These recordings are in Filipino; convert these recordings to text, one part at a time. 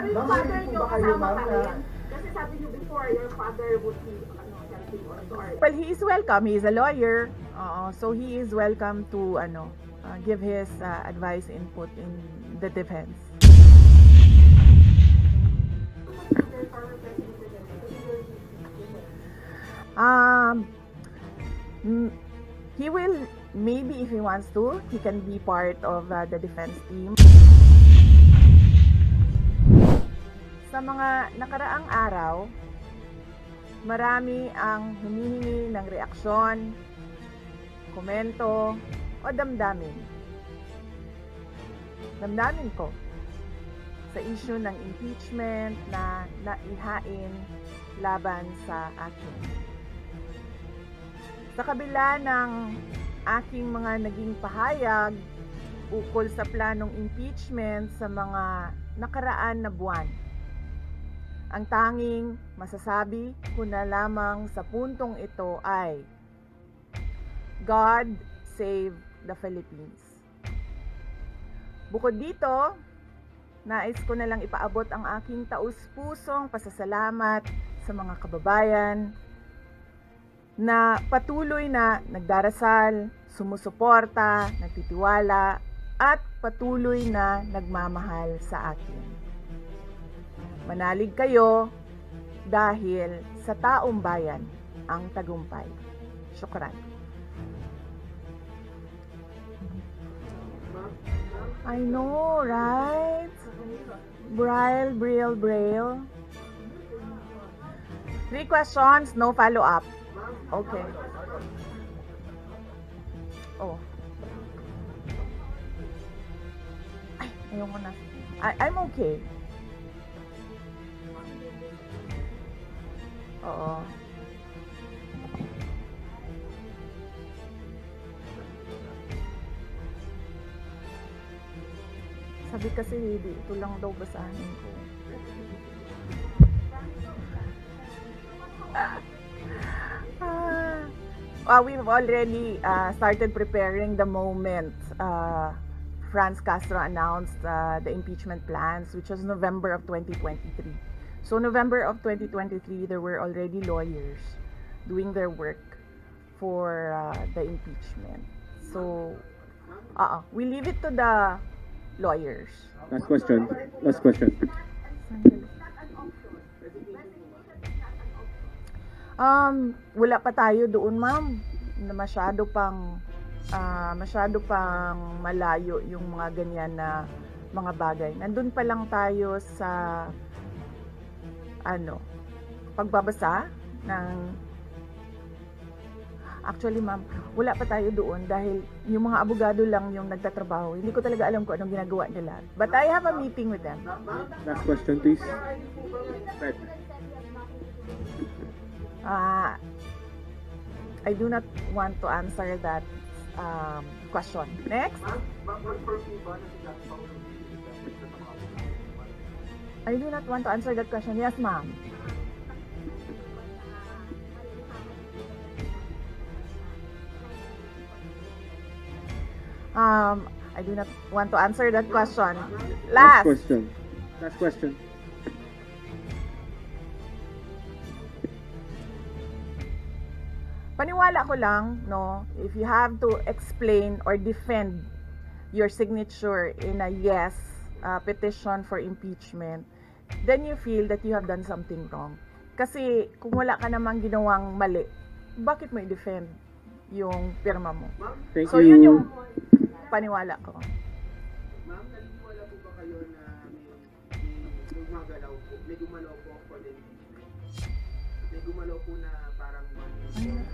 yung father nyo kasama pa rin? Kasi sabi nyo before, your father would be helping or... Well, he is welcome. He is a lawyer. So he is welcome to give his advice, input in the defense. He will, maybe if he wants to, he can be part of the defense team. Sa mga nakaraang araw, marami ang humihingi ng reaksyon, komento, o damdamin. Damdamin ko sa issue ng impeachment na naihain laban sa akin. Sa kabila ng aking mga naging pahayag ukol sa planong impeachment sa mga nakaraan na buwan, ang tanging masasabi ko na lamang sa puntong ito ay God save the Philippines. Bukod dito, nais ko na lang ipaabot ang aking taus-pusong pasasalamat sa mga kababayan na patuloy na nagdarasal, sumusuporta, nagtitiwala, at patuloy na nagmamahal sa akin. Manalig kayo dahil sa taong bayan ang tagumpay. Syukran. I know, right? Braille. 3 questions, no follow-up. Okay. Oh. Ay, ayoko na. I'm okay. Oo. Sabi kasi, ito lang daw basahin ko. We've already started preparing the moment Franz Castro announced the impeachment plans, which was November of 2023. So November of 2023, there were already lawyers doing their work for the impeachment. So we leave it to the lawyers. Last question. Wala pa tayo doon, ma'am. Na masyado pang malayo yung mga ganyan na mga bagay. Nandun pa lang tayo sa pagbabasa ng actually, ma'am, wala pa tayo doon dahil yung mga abogado lang yung nagtatrabaho. Hindi ko talaga alam kung anong ginagawa nila. But I have a meeting with them. Last question, please. Right. I do not want to answer that question. Next. I do not want to answer that question. Yes, ma'am. I do not want to answer that question. Last question. Paniwala ko lang, no, if you have to explain or defend your signature in a yes petition for impeachment, then you feel that you have done something wrong. Kasi kung wala ka namang ginawang mali, bakit mo i-defend yung pirma mo? So yun yung paniwala ko. Ma'am, naniniwala po ba kayo na may gumalaw po for the impeachment? May gumalaw po na parang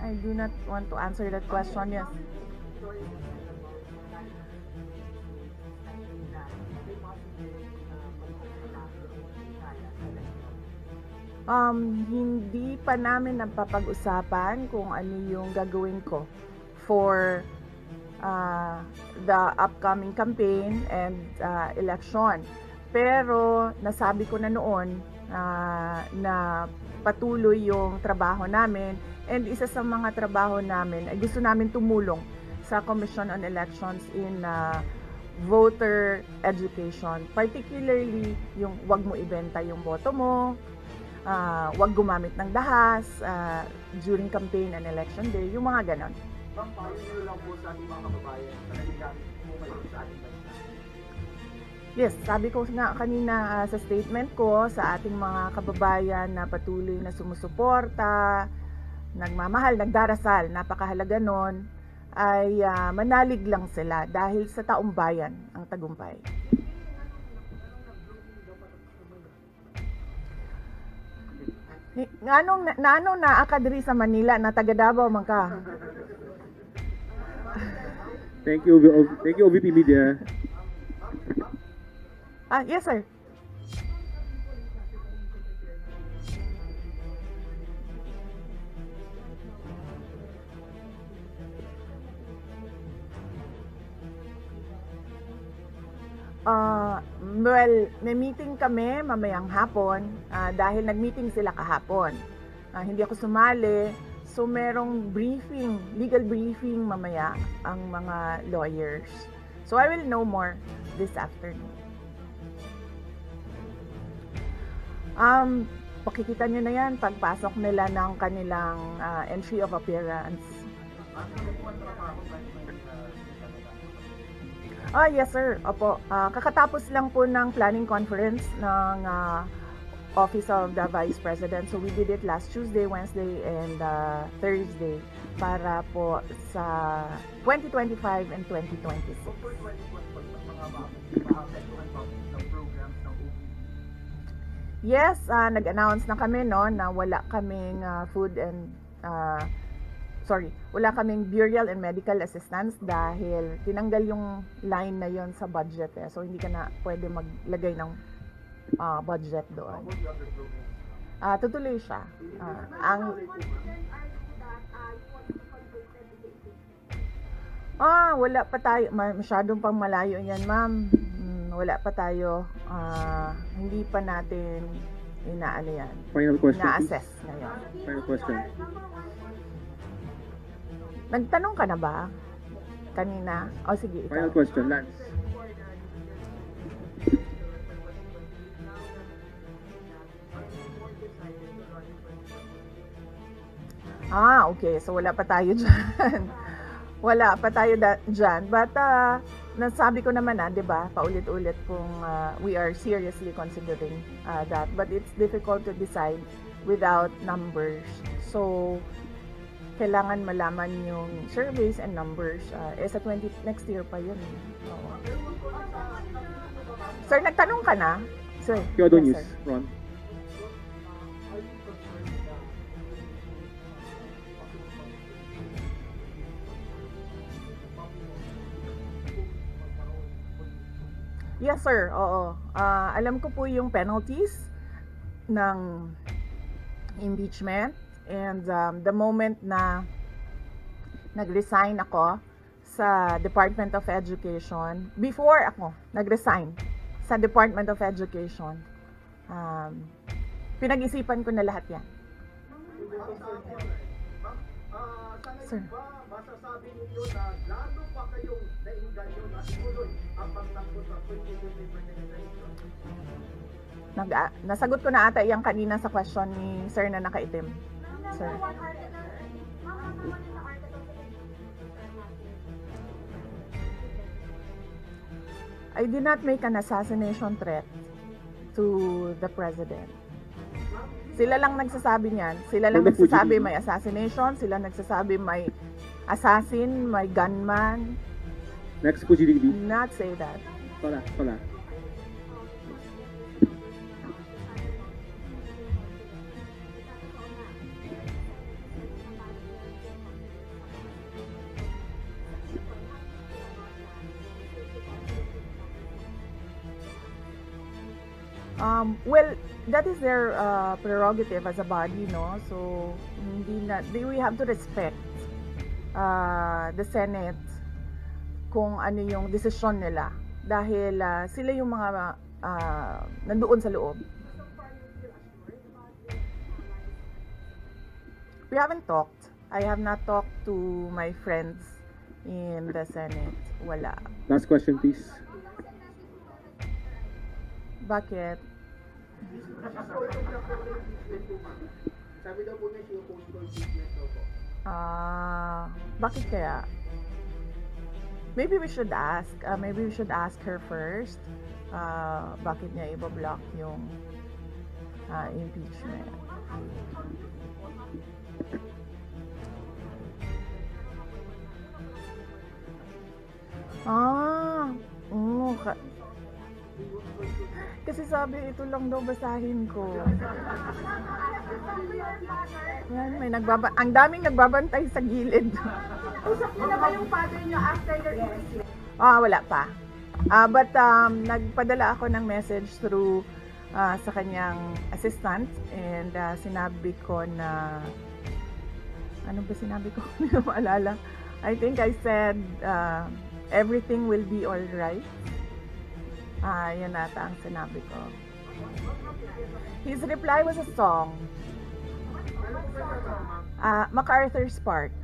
I do not want to answer that question. Yes. Hindi pa namin napapag-usapan kung ano yung gagawin ko for the upcoming campaign and election. Pero nasabi ko na noon na patuloy yung trabaho namin, and isa sa mga trabaho namin ay gusto namin tumulong sa Commission on Elections in voter education, particularly yung wag mo ibenta yung boto mo, wag gumamit ng dahas during campaign and election day, yung mga ganon. Ma'am, paano nyo lang po sa ating mga kababayan na naligamit po kayo sa ating bansa? Yes, sabi ko nga kanina sa statement ko sa ating mga kababayan na patuloy na sumusuporta, nagmamahal, nagdarasal, napakahalaga nun, ay manalig lang sila dahil sa taong bayan ang tagumpay. Anong naakadri sa Manila na taga Davao man ka? Thank you, OVP Media. Yes sir. Well, may meeting kami mamayang hapon dahil nag-meeting sila kahapon. Hindi ako sumali, so merong briefing, legal briefing mamaya ang mga lawyers. So I will know more this afternoon. Pakikita nyo na yan pagpasok nila ng kanilang entry of appearance. Yes sir, opo. Kakatapos lang po ng planning conference ng Office of the Vice President. So we did it last Tuesday, Wednesday, and Thursday para po sa 2025 and 2026. Yes, nag-announce na kami no na wala kaming wala kaming burial and medical assistance dahil tinanggal yung line na yon sa budget so hindi ka na pwede maglagay ng budget doon. Tutuloy siya. Wala pa tayo, masyadong pang malayo yan ma'am. Wala pa tayo, hindi pa natin inaano yan. Final question, na-assess ngayon. Final question. Nagtanong ka na ba? Kanina? Sige, ikaw. Final question, Lance. Okay. So, wala pa tayo dyan. Wala pa tayo dyan. But, nasabi ko naman di ba? Paulit-ulit kung we are seriously considering that. But it's difficult to decide without numbers. So, kailangan malaman yung surveys and numbers. Sa next year pa yun. Oo. Sir, nagtanong ka na? Sir, Kyodo yes, News, sir. Ron. Yes, sir. Oo. Alam ko po yung penalties ng impeachment. And the moment na nag-resign ako sa Department of Education, before ako nag-resign sa Department of Education, pinag-isipan ko na lahat yan. Sir. Masasabi ninyo na lalo pa kayong nainganyo na ituloy ang pagtakbo sa 2025 Nasagot ko na ata yung kanina sa question ni sir na nakaitim. Sir. I did not make an assassination threat to the president. Sila lang nagsasabi niyan. Sila lang nagsasabi may assassination. Sila nagsasabi may assassin, may gunman. Next po, GDB. Not say that. Wala. Well, that is their prerogative as a body, no? So, we have to respect the Senate kung ano yung desisyon nila. Dahil sila yung mga nandoon sa loob. We haven't talked. I have not talked to my friends in the Senate. Wala. Last question, please. Bakit? Sabi daw po niya siya yung post-call business daw po. Bakit kaya? Maybe we should ask. Maybe we should ask her first. Bakit niya i-block yung impeachment? Kasi sabi ito lang daw basahin ko. Yan, ang daming nagbabantay sa gilid. Usap niyo na ba yung father niyo after your impeachment? Wala pa. But nagpadala ako ng message through sa kanyang assistant and sinabi ko na ano ba sinabi ko? Hindi ko maalala. I think I said everything will be all right. Yan ata ang sinabi ko. His reply was a song. MacArthur's Park.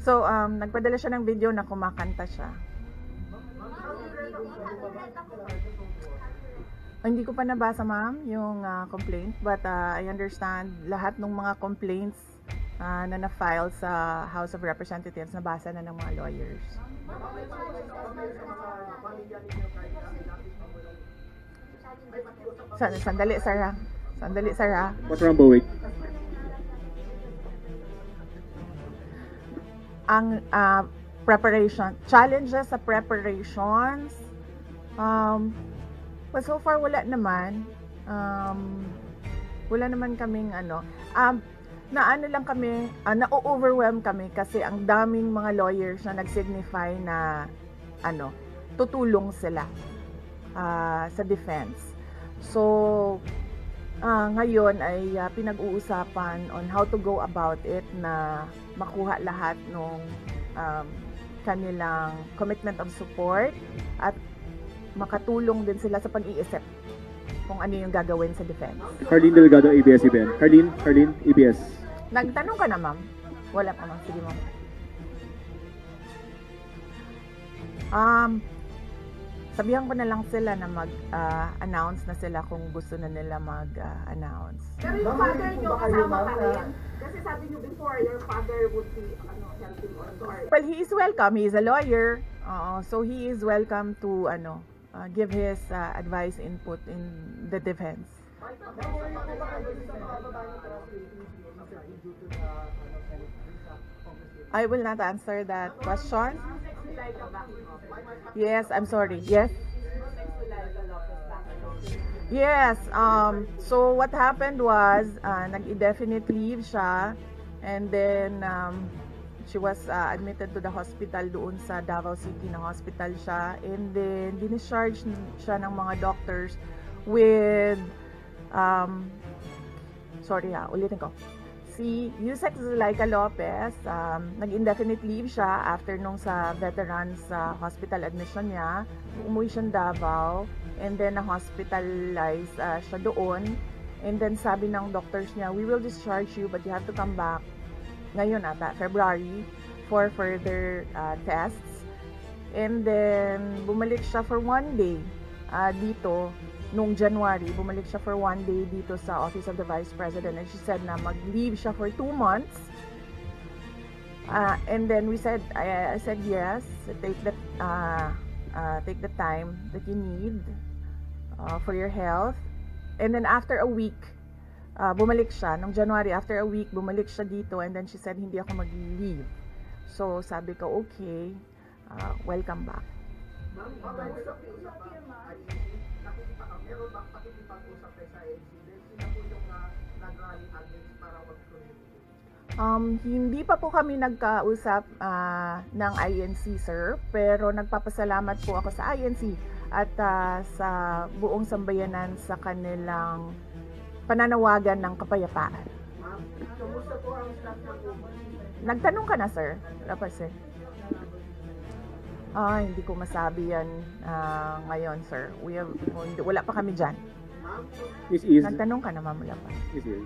So, nagpadala siya ng video na kumakanta siya. Hindi ko pa nabasa, ma'am, yung complaint. But I understand lahat ng mga complaints na na-file sa House of Representatives, nabasa na ng mga lawyers. Sandali, Sarah. Sandali, Sarah. What's wrong, Bowick? Ang preparation, challenges sa preparations, well, so far wala naman. Wala naman kaming lang kami, na-overwhelm kami kasi ang daming mga lawyers na nag-signify na tutulong sila sa defense. So, ngayon ay pinag-uusapan on how to go about it na makuha lahat ng kanilang commitment of support at makatulong din sila sa pag-iisip kung ano yung gagawin sa defense. Harleen Delgado, ABS-CBN. Harleen, ABS. Nagtanong ka na, ma'am? Wala pa, ma'am. Sige, ma'am. Sabihan ko na lang sila na mag-announce na sila kung gusto na nila mag-announce. Pero yung father niyo kasama pa rin? Kasi sabi niyo before, your father would be helping on guard. Well, he is welcome. He is a lawyer. So he is welcome to give his advice, input in the defense. I will not answer that question. Yes, I'm sorry. Yes. Yes. So what happened was nag-indefinite leave siya, and then she was admitted to the hospital doon sa Davao City na hospital siya, and then discharge siya ng mga doctors with ulitin ko. Si Yusek Zulaika Lopez, nag-indefinite leave siya after nung sa veterans hospital admission niya. Umuwi siyang Davao, and then na-hospitalize siya doon. And then sabi ng doctors niya, we will discharge you but you have to come back ngayon ata, February, for further tests. And then bumalik siya for 1 day dito. Noong January, bumalik siya for 1 day dito sa Office of the Vice President, and she said na mag-leave siya for 2 months. And then I said yes, take the time that you need for your health. And then after a week, bumalik siya. Noong January, after a week, bumalik siya dito, and then she said hindi ako mag-leave. So sabi ko, okay, welcome back. Meron bang pakikipag-usap kayo sa INC? Sino po yung nag-rally against para wag-tuloy? Hindi pa po kami nagkausap ng INC, sir, pero nagpapasalamat po ako sa INC at sa buong sambayanan sa kanilang pananawagan ng kapayapaan. Ma'am, kamusta po ang staff ng Women? Nagtanong ka na, sir? Rapaz, hindi ko masabi yan ngayon, sir. Wala pa kami dyan. Miss Iz. Nagtanong ka na, ma'am, wala pa. Miss Iz.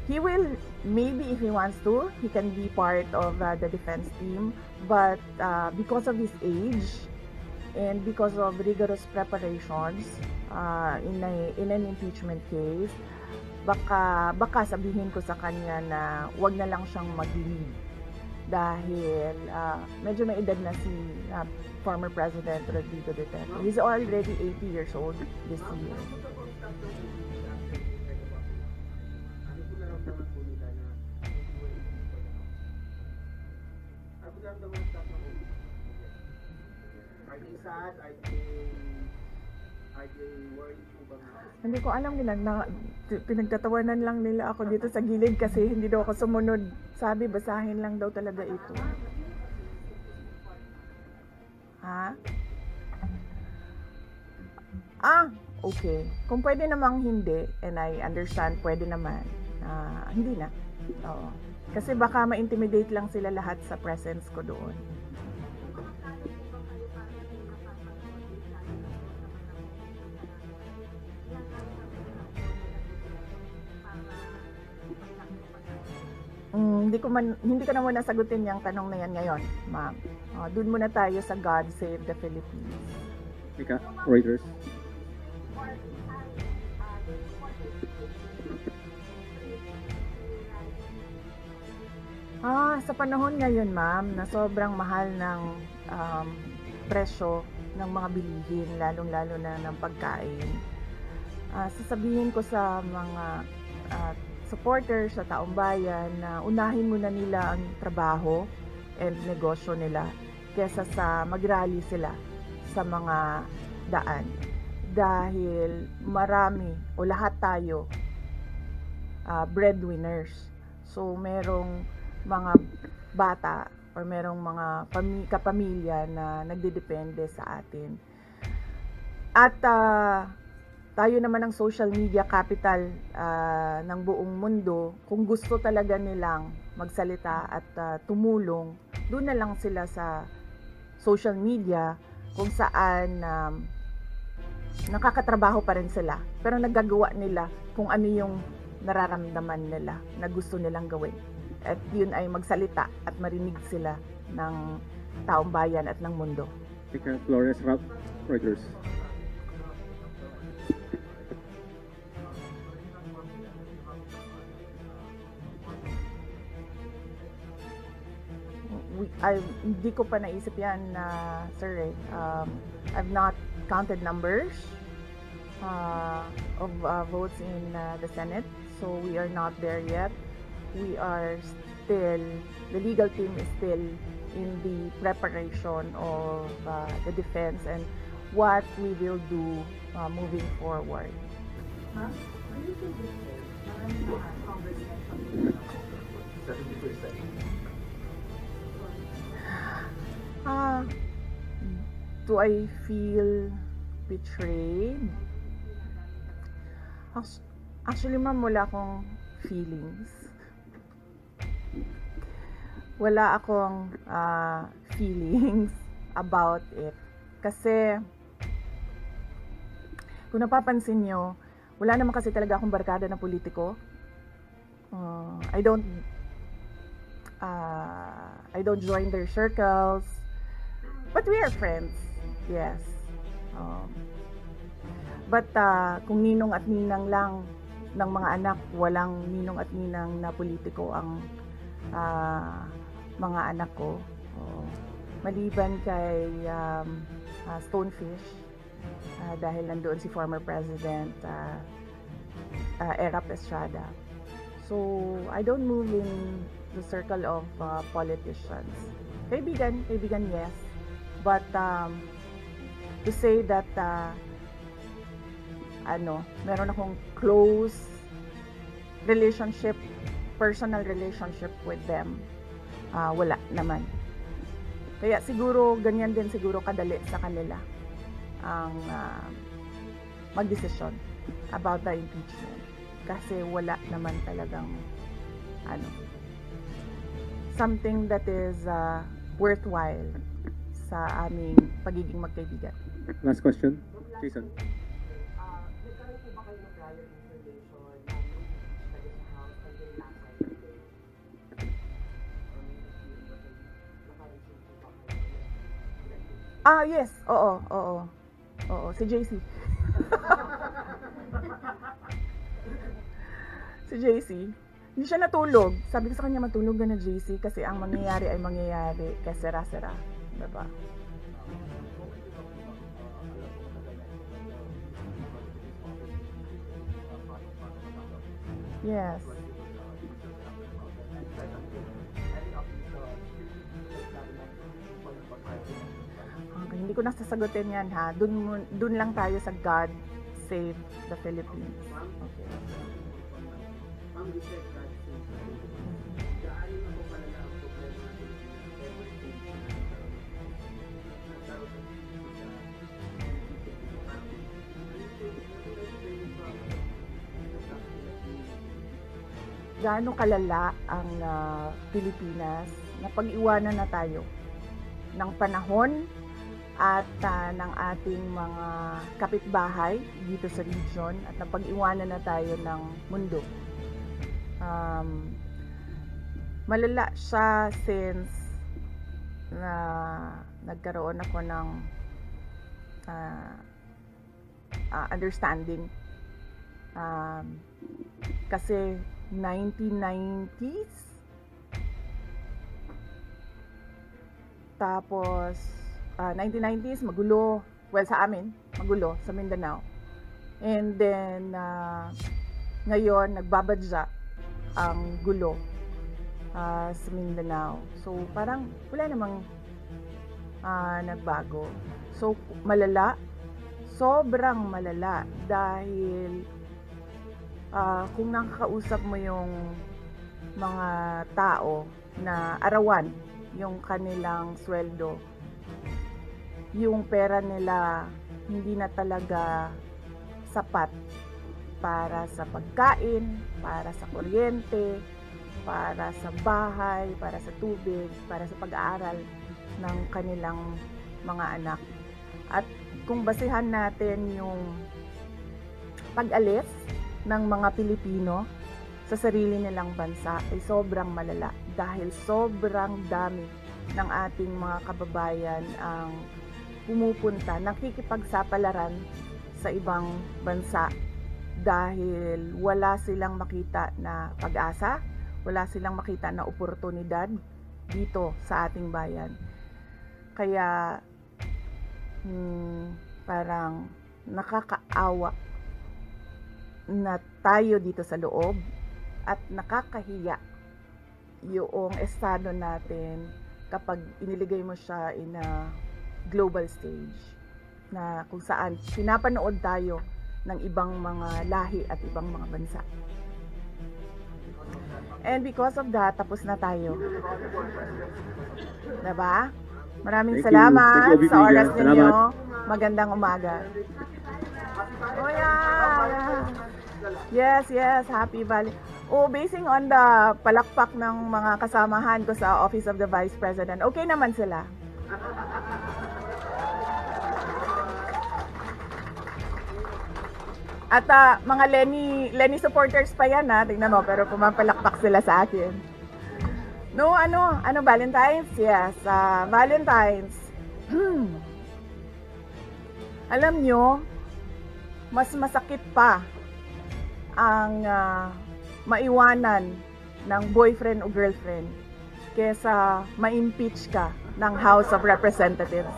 He will maybe if he wants to, he can be part of the defense team. But because of his age and because of rigorous preparations in an impeachment case, baka sabihin ko sa kanya na wag na lang siyang mag-lead dahil medyo may edad na si former President Rodrigo Duterte. He's already 80 years old this year. Hindi ko alam nila na pinagtatawanan lang nila ako dito sa gilid kasi hindi daw ako sumunod. Sabi, basahin lang daw talaga ito. Ha? Okay. Kung pwede namang hindi, and I understand, pwede naman. Hindi na. Oo. Kasi baka ma-intimidate lang sila lahat sa presence ko doon. Hindi ko na muna sagutin yung tanong na yan ngayon, ma'am. Doon muna tayo sa God Save the Philippines. Mika, Reuters. Sa panahon ngayon, ma'am, na sobrang mahal ng presyo ng mga bilihin, lalong-lalo na ng pagkain, sasabihin ko sa mga supporters sa taong bayan na unahin muna nila ang trabaho and negosyo nila kesa sa mag-rally sila sa mga daan. Dahil marami o lahat tayo breadwinners. So merong mga bata or merong mga kapamilya na nagdedepende sa atin. At tayo naman ang social media capital ng buong mundo. Kung gusto talaga nilang magsalita at tumulong, doon na lang sila sa social media kung saan nakakatrabaho pa rin sila. Pero nagagawa nila kung ano yung nararamdaman nila na gusto nilang gawin. At yun ay magsalita at marinig sila ng taong bayan at ng mundo. Mika, Flores, Reuters. Hindi ko pa naisip yan, sir. I've not counted numbers of votes in the Senate, so we are not there yet. We are still, the legal team is still in the preparation of the defense and what we will do moving forward. Ma'am, do you think this is maraming mga congressmen from 70%? Do I feel betrayed? Actually, ma'am, wala akong feelings. Wala akong feelings about it. Kasi, kung napapansin nyo, wala naman kasi talaga akong barkada na politiko. I don't join their circles. But we are friends. Yes. But kung ninong at ninang lang ng mga anak, walang ninong at ninang na politiko ang mga anak ko. Maliban kay Stonefish, dahil nandoon si former President Erap Estrada. So, I don't move in the circle of politicians. Kaibigan, yes. But to say that meron akong close relationship, personal relationship with them, wala naman. Kaya siguro ganyan din siguro kadali sa kanila ang magdesisyon about the impeachment, kasi wala naman talagang something that is worthwhile sa aming pagiging magkaibigan. Last question, Jason. Nagkaroon po ba kayo ng prior information na yung sa House until last night? Yes. Oo. Si JC. Si JC. Hindi siya natulog. Sabi ko sa kanya, matulog ka na, JC, kasi ang mangyayari ay mangyayari. Kaya sera-sera. Diba? Yes. Okay, hindi ko nasasagutin yan, ha. Dun lang tayo sa God Save the Philippines. Okay. Ma'am, you said God save the Philippines. Gaano na po pala ang problema natin every day nagkaroon ng gaano kalala ang Pilipinas na pag-iwanan na tayo ng panahon at ng ating mga kapitbahay dito sa region at napag-iwanan na tayo ng mundo. Malala siya since na nagkaroon ako ng understanding. Kasi 1990s, tapos 1990s magulo, well sa amin magulo sa Mindanao, and then ngayon nagbabadya ang gulo sa Mindanao. So parang wala namang nagbago. So malala, sobrang malala, dahil kung nakakausap mo yung mga tao na arawan yung kanilang sweldo, yung pera nila hindi na talaga sapat para sa pagkain, para sa kuryente, para sa bahay, para sa tubig, para sa pag-aaral ng kanilang mga anak. At kung basehan natin yung pag-alis ng mga Pilipino sa sarili nilang bansa, ay sobrang malala, dahil sobrang dami ng ating mga kababayan ang pumupunta, nakikipagsapalaran sa ibang bansa dahil wala silang makita na pag-asa, wala silang makita na oportunidad dito sa ating bayan. Kaya parang nakakaawa na tayo dito sa loob, at nakakahiya yung estado natin kapag iniligay mo siya in a global stage, na kung saan pinapanood tayo ng ibang mga lahi at ibang mga bansa. And because of that, tapos na tayo. Diba? Maraming salamat sa oras ninyo. Magandang umaga. Oh yeah. Yes, happy Valley. Basing on the palakpak ng mga kasamahan ko sa Office of the Vice President, okay naman sila. At mga Lenny supporters pa yan, ha. Tingnan mo, pero pumapalakpak sila sa akin. No, ano Valentine's? Yes, Valentine's. Alam nyo, mas masakit pa ang maiwanan ng boyfriend o girlfriend kesa ma-impeach ka ng House of Representatives.